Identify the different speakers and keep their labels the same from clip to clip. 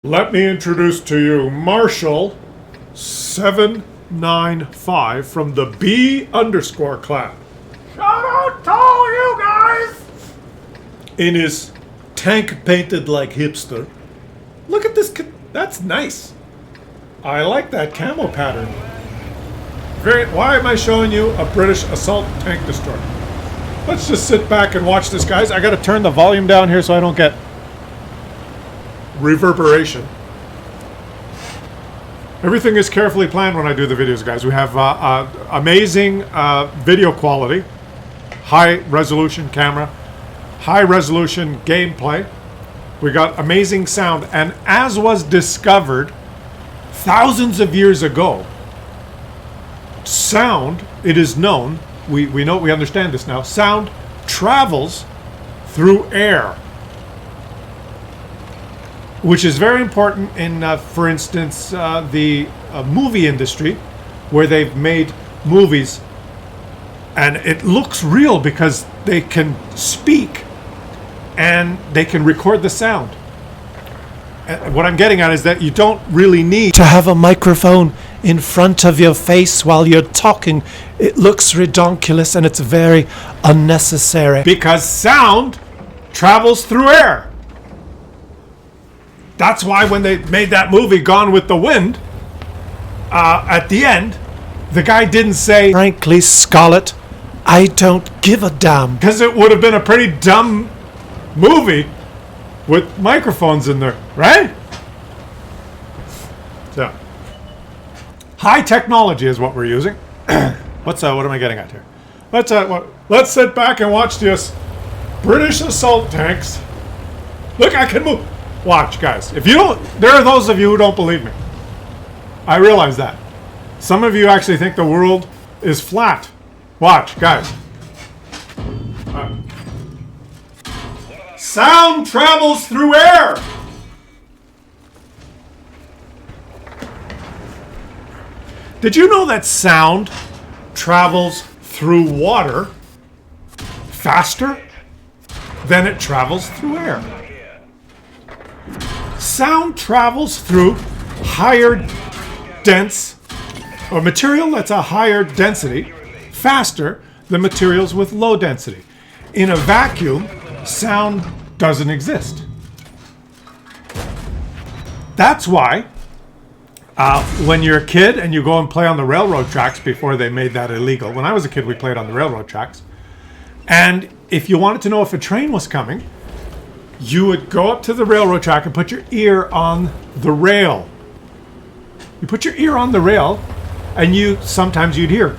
Speaker 1: Let me introduce to you Marshall 795 from the B_ clan.
Speaker 2: Shout out to all you guys!
Speaker 1: In his tank painted like hipster. Look at this, that's nice. I like that camo pattern. Why am I showing you a British assault tank destroyer? Let's just sit back and watch this, guys. I gotta turn the volume down here so I don't get reverberation. Everything is carefully planned when I do the videos, guys. We have amazing video quality, high resolution camera, high resolution gameplay. We got amazing sound, and as was discovered thousands of years ago, sound, it is known, we understand this now, sound travels through air. Which is very important in, for instance, the movie industry, where they've made movies and it looks real because they can speak and they can record the sound. And what I'm getting at is that you don't really need to have a microphone in front of your face while you're talking. It looks redonkulous and it's very unnecessary. Because sound travels through air. That's why when they made that movie Gone with the Wind, at the end, the guy didn't say, "Frankly, Scarlett, I don't give a damn." Because it would have been a pretty dumb movie with microphones in there, right? So, high technology is what we're using. What am I getting at here? Let's sit back and watch this British assault tanks. Look, I can move. Watch, guys. If you don't, there are those of you who don't believe me. I realize that. Some of you actually think the world is flat. Watch, guys. Sound travels through air. Did you know that sound travels through water faster than it travels through air? Sound travels through higher dense, or material that's a higher density, faster than materials with low density. In a vacuum, sound doesn't exist. That's why when you're a kid and you go and play on the railroad tracks before they made that illegal. When I was a kid, we played on the railroad tracks. And if you wanted to know if a train was coming, you would go up to the railroad track and put your ear on the rail. You put your ear on the rail, and sometimes you'd hear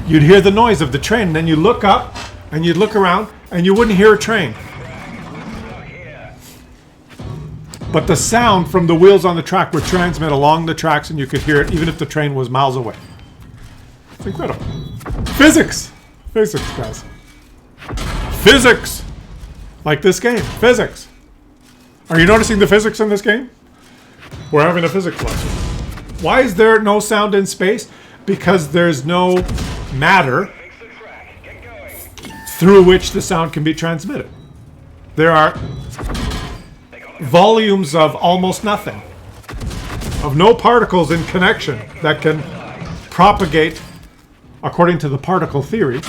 Speaker 1: the noise of the train. And then you look up, and you'd look around, and you wouldn't hear a train. But the sound from the wheels on the track would transmit along the tracks, and you could hear it even if the train was miles away. It's incredible. Physics, guys. Physics. Like this game, physics. Are you noticing the physics in this game? We're having a physics lesson. Why is there no sound in space? Because there's no matter through which the sound can be transmitted. There are volumes of almost nothing, of no particles in connection that can propagate according to the particle theory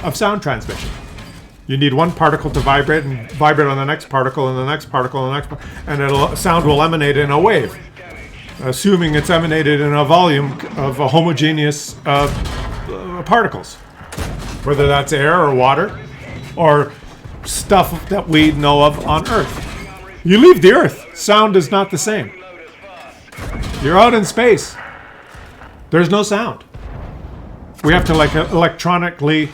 Speaker 1: of sound transmission. You need one particle to vibrate and vibrate on the next particle and the next particle and the next and sound will emanate in a wave, assuming it's emanated in a volume of a homogeneous particles, whether that's air or water or stuff that we know of on Earth. You leave the Earth, sound is not the same. You're out in space. There's no sound. We have to electronically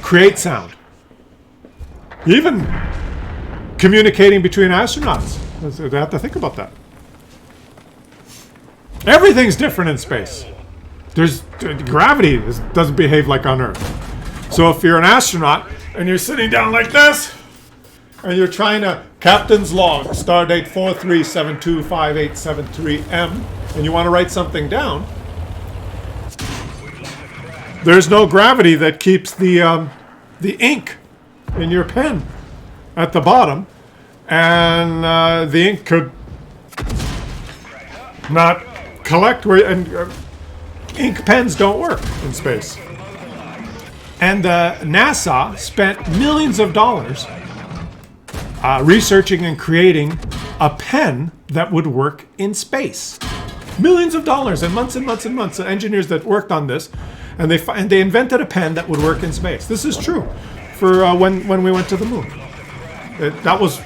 Speaker 1: create sound. Even communicating between astronauts. They have to think about that. Everything's different in space. Gravity doesn't behave like on Earth. So if you're an astronaut and you're sitting down like this, and you're trying to captain's log, stardate 43725873M, and you want to write something down, there's no gravity that keeps the ink in your pen at the bottom, and the ink could not collect where, and ink pens don't work in space. And NASA spent millions of dollars researching and creating a pen that would work in space. Millions of dollars and months and months and months of engineers that worked on this, and they invented a pen that would work in space. This is true for when we went to the moon. That was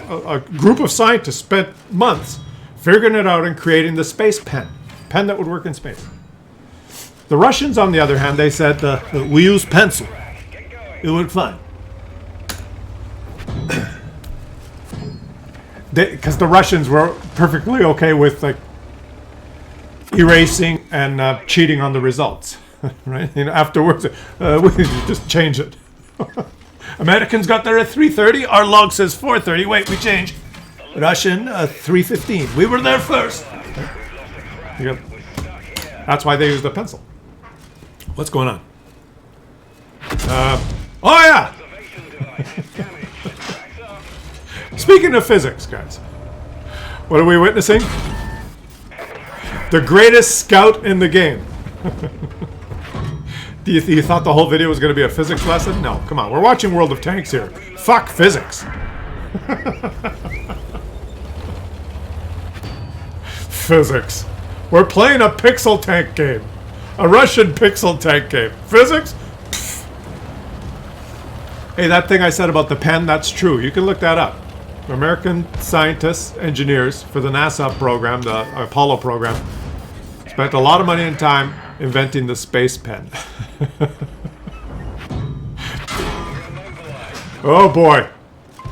Speaker 1: a group of scientists spent months figuring it out and creating the space pen that would work in space. The Russians, on the other hand, they said we use pencil. It worked fine. Because the Russians were perfectly okay with like erasing and cheating on the results, right? You know, afterwards, we just change it. Americans got there at 3:30. Our log says 4:30. Wait, we changed. Russian 3:15. We were there first. That's why they use the pencil. What's going on? Oh yeah. Speaking of physics, guys, what are we witnessing? The greatest scout in the game. You thought the whole video was going to be a physics lesson? No, come on. We're watching World of Tanks here. Fuck physics. Physics. We're playing a pixel tank game. A Russian pixel tank game. Physics? Pfft. Hey, that thing I said about the pen, that's true. You can look that up. American scientists, engineers for the NASA program, the Apollo program, spent a lot of money and time inventing the space pen. Oh boy,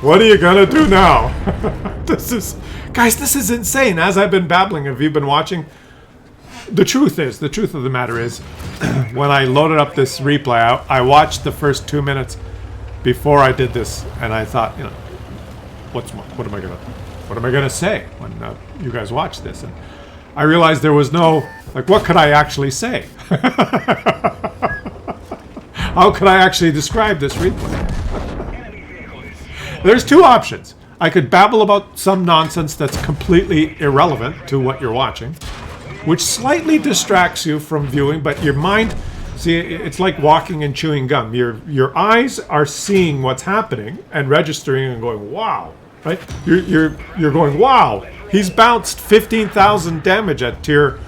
Speaker 1: what are you gonna do now? This is insane. As I've been babbling, have you been watching? The truth of the matter is, when I loaded up this replay, I watched the first 2 minutes before I did this, and I thought, you know, what am I gonna say when you guys watch this? And I realized there was no, like, what could I actually say? How could I actually describe this replay? There's two options. I could babble about some nonsense that's completely irrelevant to what you're watching, which slightly distracts you from viewing, but your mind, see, it's like walking and chewing gum. Your eyes are seeing what's happening and registering and going, wow, right? You're going, wow, he's bounced 15,000 damage at tier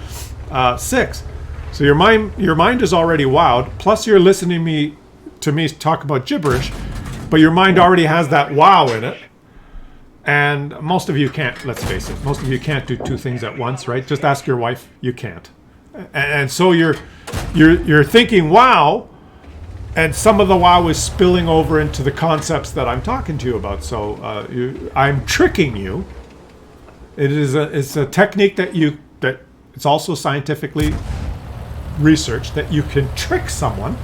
Speaker 1: 6. So your mind is already wowed, plus you're listening to me talk about gibberish, but your mind already has that wow in it. And most of you can't, let's face it, most of you can't do two things at once, right? Just ask your wife, you can't. And so you're thinking wow, and some of the wow is spilling over into the concepts that I'm talking to you about. So I'm tricking you. It's a technique that it's also scientifically researched, that you can trick someone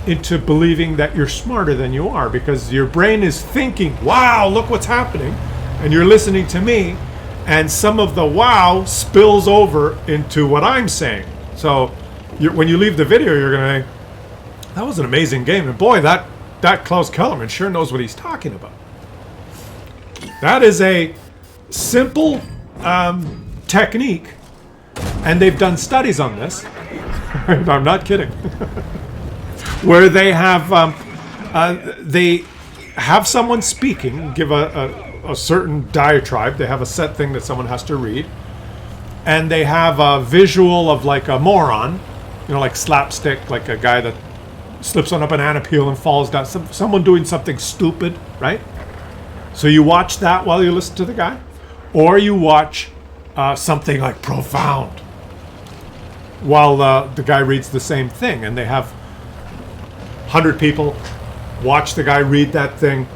Speaker 1: into believing that you're smarter than you are, because your brain is thinking, wow, look what's happening, and you're listening to me, and some of the wow spills over into what I'm saying. So when you leave the video, you're going to think, that was an amazing game, and boy, that Klaus Kellerman sure knows what he's talking about. That is a simple technique, and they've done studies on this. I'm not kidding. Where they have someone speaking, give a certain diatribe. They have a set thing that someone has to read, and they have a visual of like a moron, you know, like slapstick, like a guy that slips on a banana peel and falls down. Someone doing something stupid, right? So you watch that while you listen to the guy, or you watch something like profound while the guy reads the same thing, and they have 100 people watch the guy read that thing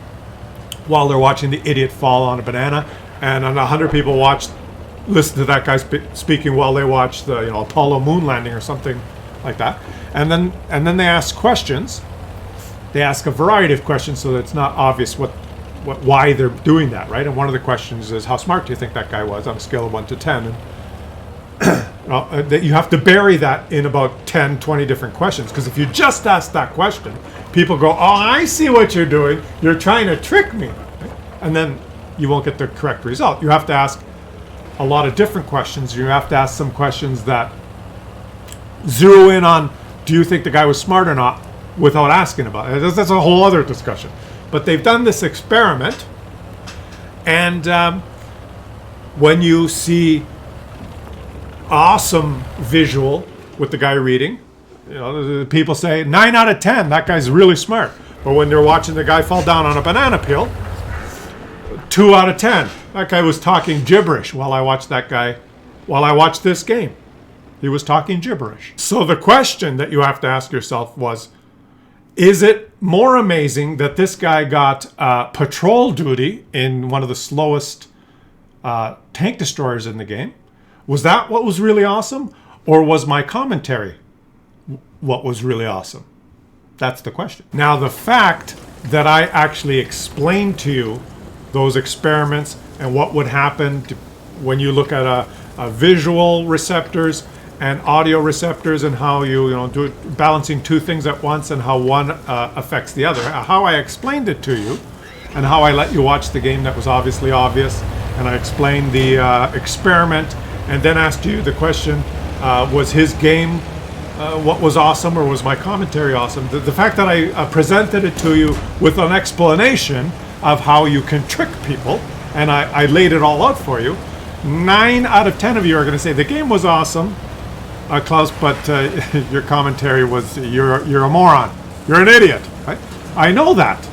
Speaker 1: while they're watching the idiot fall on a banana, and 100 people listen to that guy speaking while they watch the Apollo moon landing or something like that, and then they ask questions. They ask a variety of questions so that it's not obvious why they're doing that, right? And one of the questions is, how smart do you think that guy was on a scale of 1 to 10? And that you have to bury that in about 10, 20 different questions, because if you just ask that question, people go, oh, I see what you're doing. You're trying to trick me. And then you won't get the correct result. You have to ask a lot of different questions. You have to ask some questions that zero in on, do you think the guy was smart or not, without asking about it. That's a whole other discussion. But they've done this experiment, and when you see awesome visual with the guy reading, you know, the people say 9 out of 10, that guy's really smart. But when they're watching the guy fall down on a banana peel, 2 out of 10, that guy was talking gibberish while I watched this game. He was talking gibberish. So the question that you have to ask yourself was, is it more amazing that this guy got patrol duty in one of the slowest tank destroyers in the game? Was that what was really awesome? Or was my commentary what was really awesome? That's the question. Now, the fact that I actually explained to you those experiments and what would happen when you look at a visual receptors and audio receptors, and how you know do it, balancing two things at once, and how one affects the other. How I explained it to you, and how I let you watch the game that was obviously obvious, and I explained the experiment, and then asked you the question: was his game what was awesome, or was my commentary awesome? The fact that I presented it to you with an explanation of how you can trick people, and I laid it all out for you. 9 out of 10 of you are going to say the game was awesome, Klaus, but your commentary was you're a moron, you're an idiot. Right? I know that.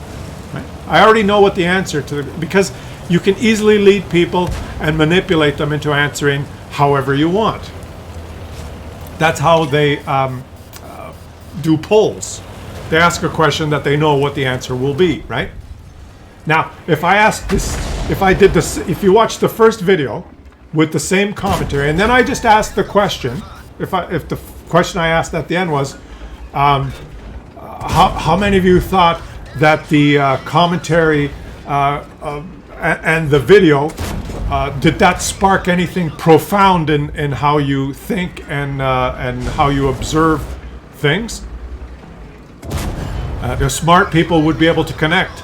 Speaker 1: Right? I already know what the answer to because you can easily lead people and manipulate them into answering however you want. That's how they do polls. They ask a question that they know what the answer will be, right? Now, if you watch the first video with the same commentary, and then I just asked the question, if the question I asked at the end was, how many of you thought that the commentary and the video, did that spark anything profound in how you think and how you observe things? The smart people would be able to connect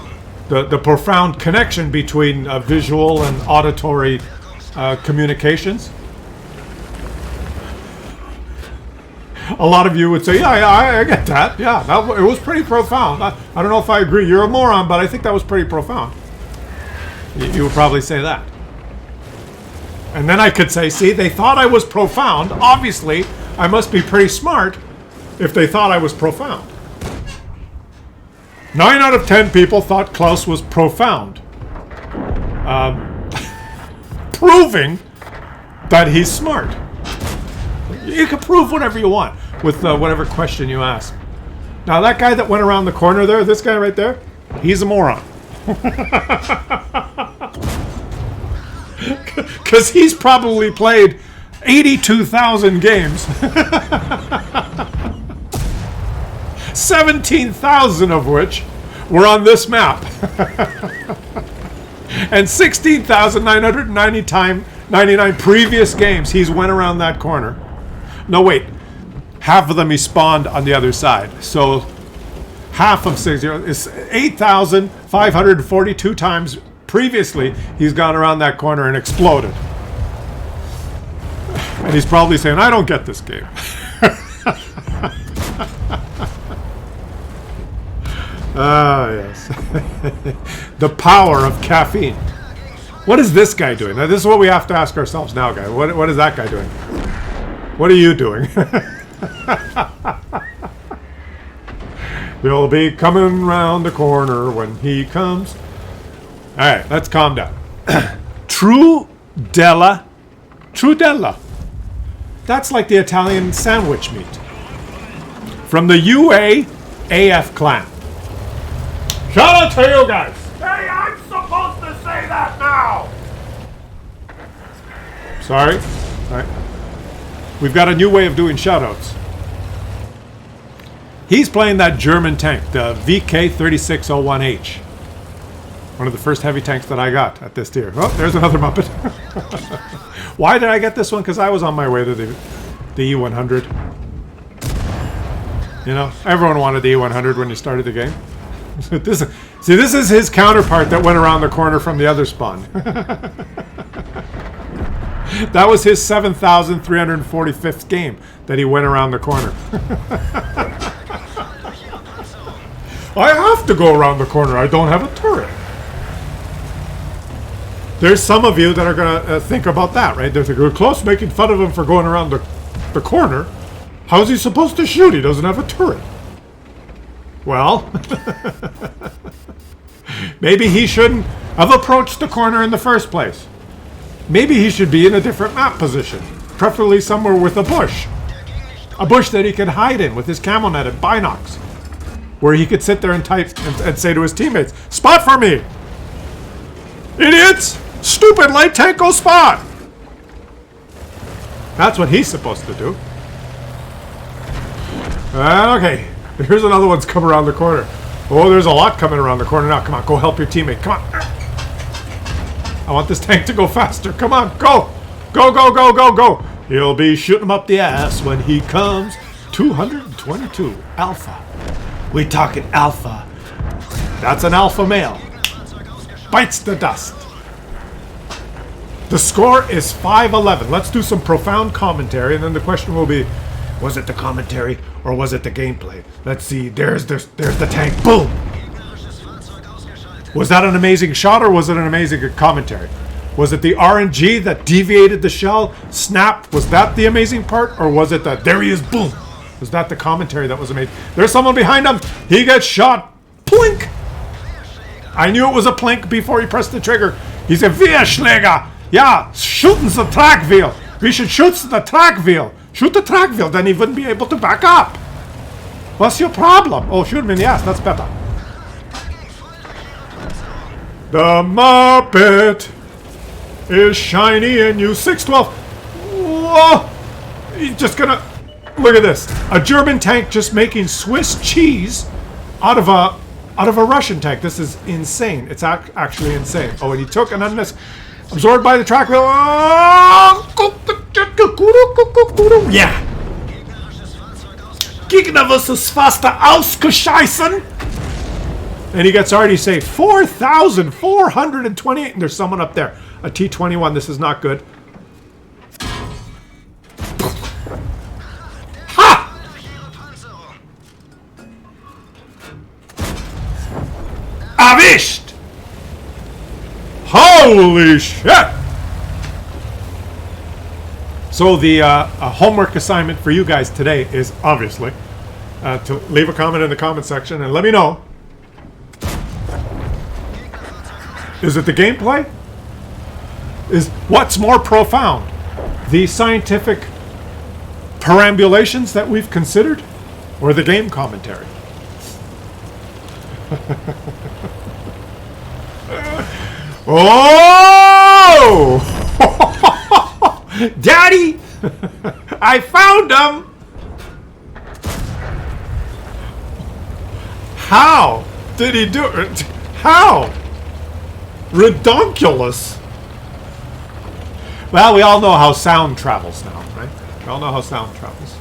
Speaker 1: the profound connection between visual and auditory communications. A lot of you would say, yeah, I get that. Yeah, it was pretty profound. I don't know if I agree. You're a moron, but I think that was pretty profound. You would probably say that. And then I could say, see, they thought I was profound. Obviously, I must be pretty smart if they thought I was profound. 9 out of 10 people thought Klaus was profound. Proving that he's smart. You can prove whatever you want with whatever question you ask. Now, that guy that went around the corner there, this guy right there, he's a moron. Because he's probably played 82,000 games. 17,000 of which were on this map. And 16,999 previous games he's went around that corner. No, wait. Half of them he spawned on the other side. So half of 60 is 8,542 times previously he's gone around that corner and exploded. And he's probably saying, I don't get this game. Ah, yes. The power of caffeine. What is this guy doing? Now, this is what we have to ask ourselves now, guy. What is that guy doing? What are you doing? He'll be coming round the corner when he comes. All right, let's calm down. Trudella. That's like the Italian sandwich meat. From the UAAF clan. Shout out to you guys.
Speaker 2: Hey, I'm supposed to say that now.
Speaker 1: Sorry. All right. We've got a new way of doing shoutouts. He's playing that German tank, the VK3601H. One of the first heavy tanks that I got at this tier. Oh, there's another Muppet. Why did I get this one? Because I was on my way to the E100. You know, everyone wanted the E100 when you started the game. This is his counterpart that went around the corner from the other spawn. That was his 7,345th game that he went around the corner. I have to go around the corner. I don't have a turret. There's some of you that are going to think about that, right? They're thinking, Claus making fun of him for going around the corner. How's he supposed to shoot? He doesn't have a turret. Well, maybe he shouldn't have approached the corner in the first place. Maybe he should be in a different map position, preferably somewhere with a bush. A bush that he could hide in with his camo net and binocs, where he could sit there and type and say to his teammates, "Spot for me! Idiots! Stupid light tank, go spot!" That's what he's supposed to do. Okay, here's another one's coming around the corner. Oh, there's a lot coming around the corner now. Come on, go help your teammate. Come on. I want this tank to go faster. Come on, go! Go, go, go, go, go! He'll be shooting him up the ass when he comes. 222. Alpha. We talking alpha. That's an alpha male. Bites the dust. The score is 5-11. Let's do some profound commentary, and then the question will be, was it the commentary or was it the gameplay? Let's see. There's the tank. Boom! Was that an amazing shot or was it an amazing commentary? Was it the RNG that deviated the shell? Snap. Was that the amazing part? Or was it that there he is, boom? Was that the commentary that was amazing? There's someone behind him. He gets shot. Plink! I knew it was a plink before he pressed the trigger. He's a Wehrschläger. Yeah, shooting the track wheel. We should shoot the track wheel. Shoot the track wheel, then he wouldn't be able to back up. What's your problem? Oh, shoot him in the ass. That's better. The Muppet is shiny and you 612. Whoa! He's just gonna... Look at this. A German tank just making Swiss cheese out of a Russian tank. This is insane. It's actually insane. Oh, and he took an absorbed by the track wheel. Yeah. Gegner versus faster ausgescheißen. And he gets already saved. 4,428. And there's someone up there. A T-21. This is not good. Ha! Erwischt! Holy shit! So the homework assignment for you guys today is obviously to leave a comment in the comment section and let me know. Is it the gameplay? Is what's more profound? The scientific perambulations that we've considered? Or the game commentary? Oh! Daddy! I found him! How did he do it? How? Redonkulous. Well, we all know how sound travels now, right? We all know how sound travels.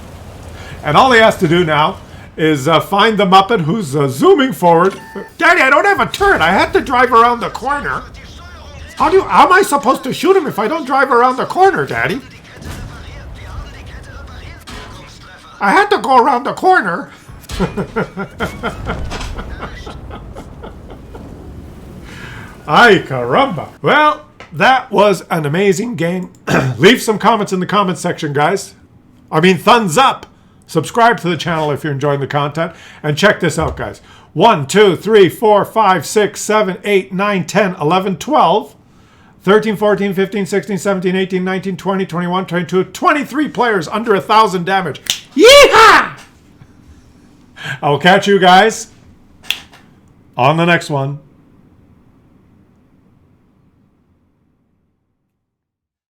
Speaker 1: And all he has to do now is find the Muppet who's zooming forward. Daddy, I don't have a turret. I had to drive around the corner. How am I supposed to shoot him if I don't drive around the corner, Daddy? I had to go around the corner. Ay caramba. Well, that was an amazing game. Leave some comments in the comment section, guys. I mean, thumbs up. Subscribe to the channel if you're enjoying the content. And check this out, guys. 1, 2, 3, 4, 5, 6, 7, 8, 9, 10, 11, 12, 13, 14, 15, 16, 17, 18, 19, 20, 21, 22, 23 players under 1,000 damage. Yeehaw! I'll catch you guys on the next one.